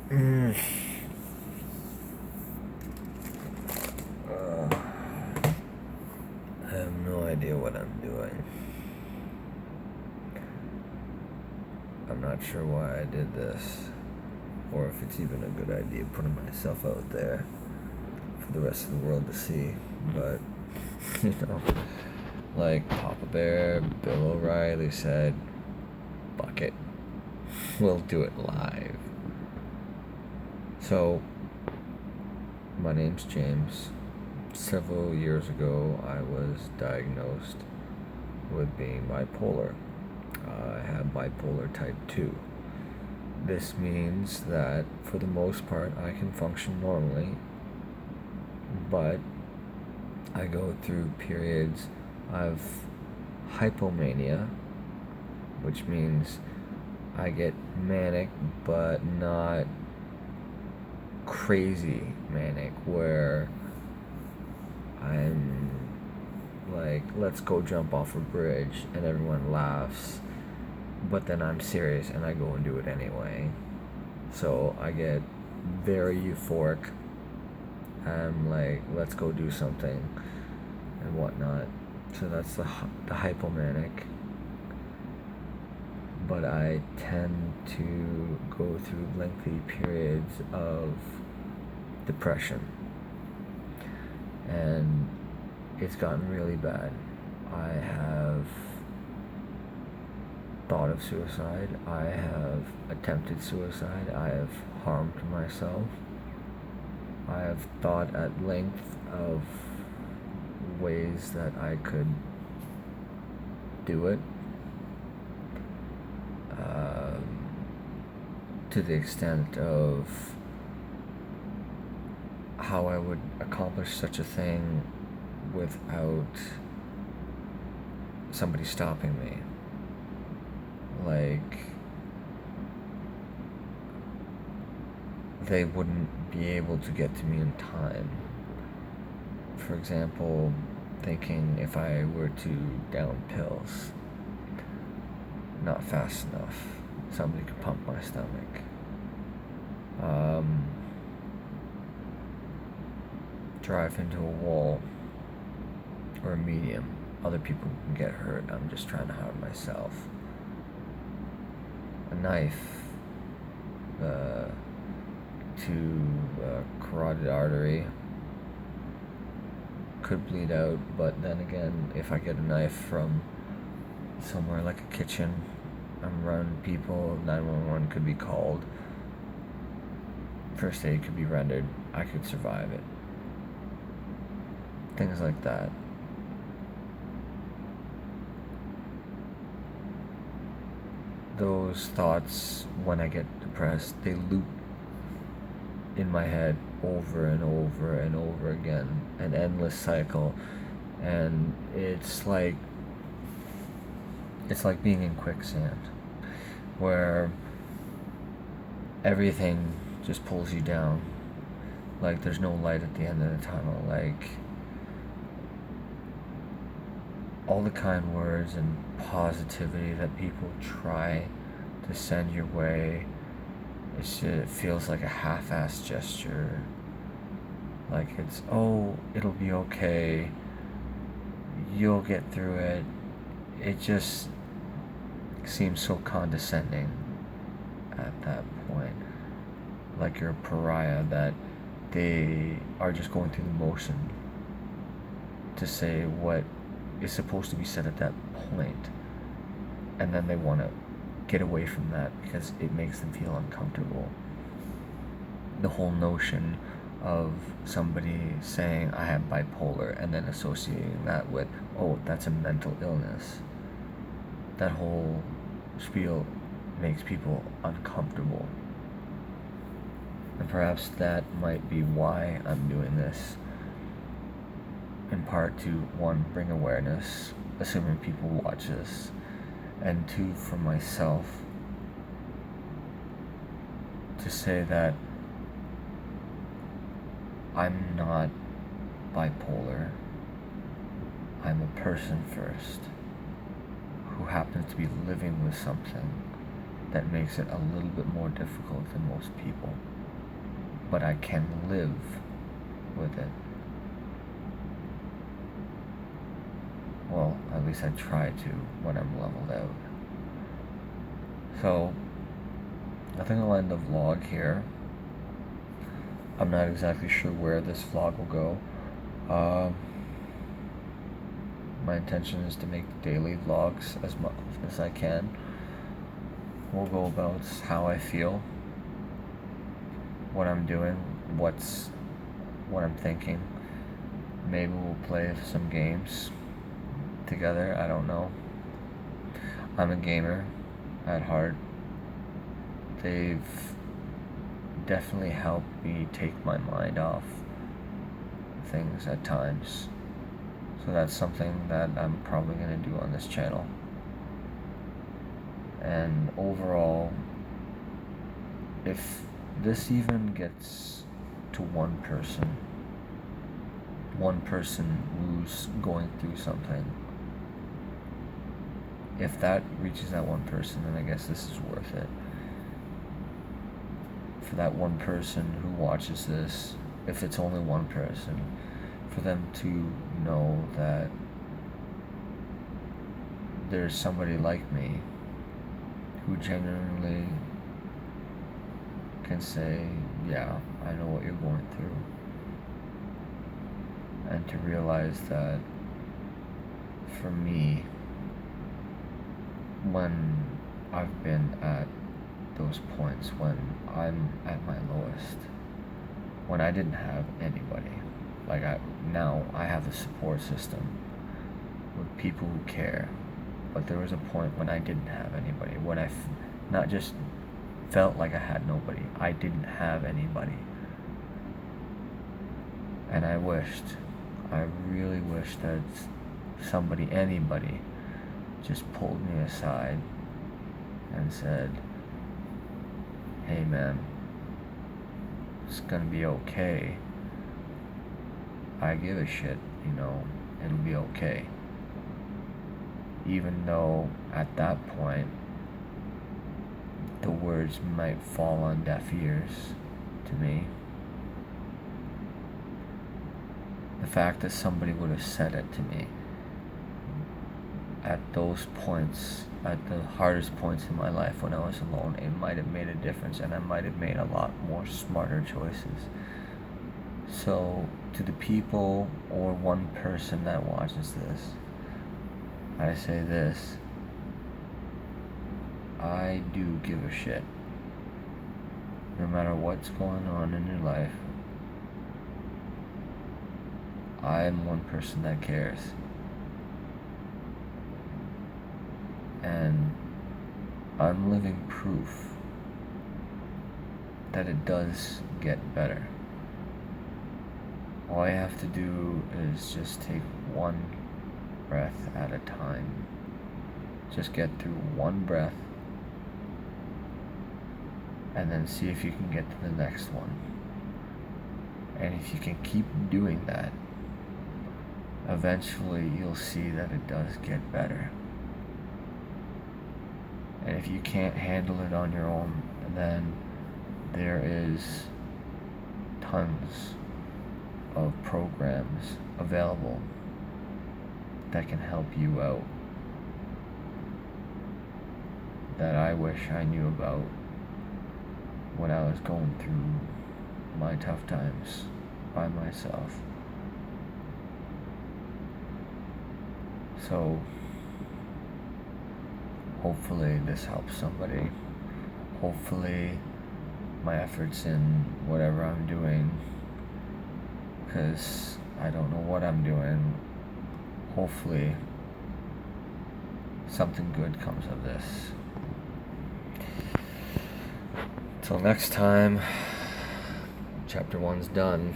Mm. I have no idea what I'm doing. I'm not sure why I did this, or if it's even a good idea putting myself out there for the rest of the world to see. But, like Papa Bear, Bill O'Reilly said, "Fuck it, we'll do it live." So, my name's James. Several years ago, I was diagnosed with being bipolar. I have bipolar type 2. This means that for the most part I can function normally, but I go through periods of hypomania, which means I get manic but not crazy manic, where I'm like, let's go jump off a bridge, and everyone laughs, but then I'm serious and I go and do it anyway. So I get very euphoric. I'm like, let's go do something and whatnot. So that's the hypomanic. But I tend to go through lengthy periods of depression, and it's gotten really bad. I have thought of suicide. I have attempted suicide. I have harmed myself. I have thought at length of ways that I could do it, to the extent of how I would accomplish such a thing without somebody stopping me. Like, they wouldn't be able to get to me in time. For example, thinking if I were to down pills, not fast enough, somebody could pump my stomach. Drive into a wall or a medium, other people can get hurt. I'm just trying to harm myself. A knife to a carotid artery could bleed out, but then again, if I get a knife from somewhere like a kitchen, I'm around people, 911 could be called, first aid could be rendered, I could survive it. Things like that. Those thoughts, when I get depressed, they loop in my head over and over and over again, an endless cycle, and it's like being in quicksand, where everything just pulls you down, like there's no light at the end of the tunnel. Like, all the kind words and positivity that people try to send your way, it feels like a half-assed gesture. Like, it's, oh, it'll be okay, you'll get through it. It just seems so condescending at that point. Like you're a pariah, that they are just going through the motion to say what is supposed to be said at that point, and then they want to get away from that because it makes them feel uncomfortable. The whole notion of somebody saying I have bipolar and then associating that with, oh, that's a mental illness, that whole spiel makes people uncomfortable. And perhaps that might be why I'm doing this, in part to, one, bring awareness, assuming people watch this, and two, for myself, to say that I'm not bipolar. I'm a person first, who happens to be living with something that makes it a little bit more difficult than most people. but I can live with it. Well, at least I try to when I'm leveled out. So, I think I'll end the vlog here. I'm not exactly sure where this vlog will go. My intention is to make daily vlogs as much as I can. We'll go about how I feel, what I'm doing, what I'm thinking. Maybe we'll play some games together, I don't know. I'm a gamer at heart. They've definitely helped me take my mind off things at times. So that's something that I'm probably going to do on this channel. And overall, if this even gets to one person who's going through something, if that reaches that one person, then I guess this is worth it. For that one person who watches this, if it's only one person, for them to know that there's somebody like me who genuinely can say, yeah, I know what you're going through. And to realize that for me, when I've been at those points when I'm at my lowest, when I didn't have anybody, now I have a support system with people who care, but there was a point when I didn't have anybody, when I not just felt like I had nobody, I didn't have anybody. And I really wished that anybody just pulled me aside and said, hey man, it's gonna be okay. I give a shit, it'll be okay. Even though at that point, the words might fall on deaf ears to me. The fact that somebody would have said it to me at those points, at the hardest points in my life when I was alone, it might have made a difference, and I might have made a lot more smarter choices. So, to the people or one person that watches this, I say this: I do give a shit. No matter what's going on in your life, I'm one person that cares. And I'm living proof that it does get better. All I have to do is just take one breath at a time. Just get through one breath, and then see if you can get to the next one. And if you can keep doing that, eventually you'll see that it does get better. And if you can't handle it on your own, then there is tons of programs available that can help you out, that I wish I knew about when I was going through my tough times by myself. So hopefully this helps somebody. Hopefully my efforts in whatever I'm doing, because I don't know what I'm doing, hopefully something good comes of this. Till next time, chapter 1's done.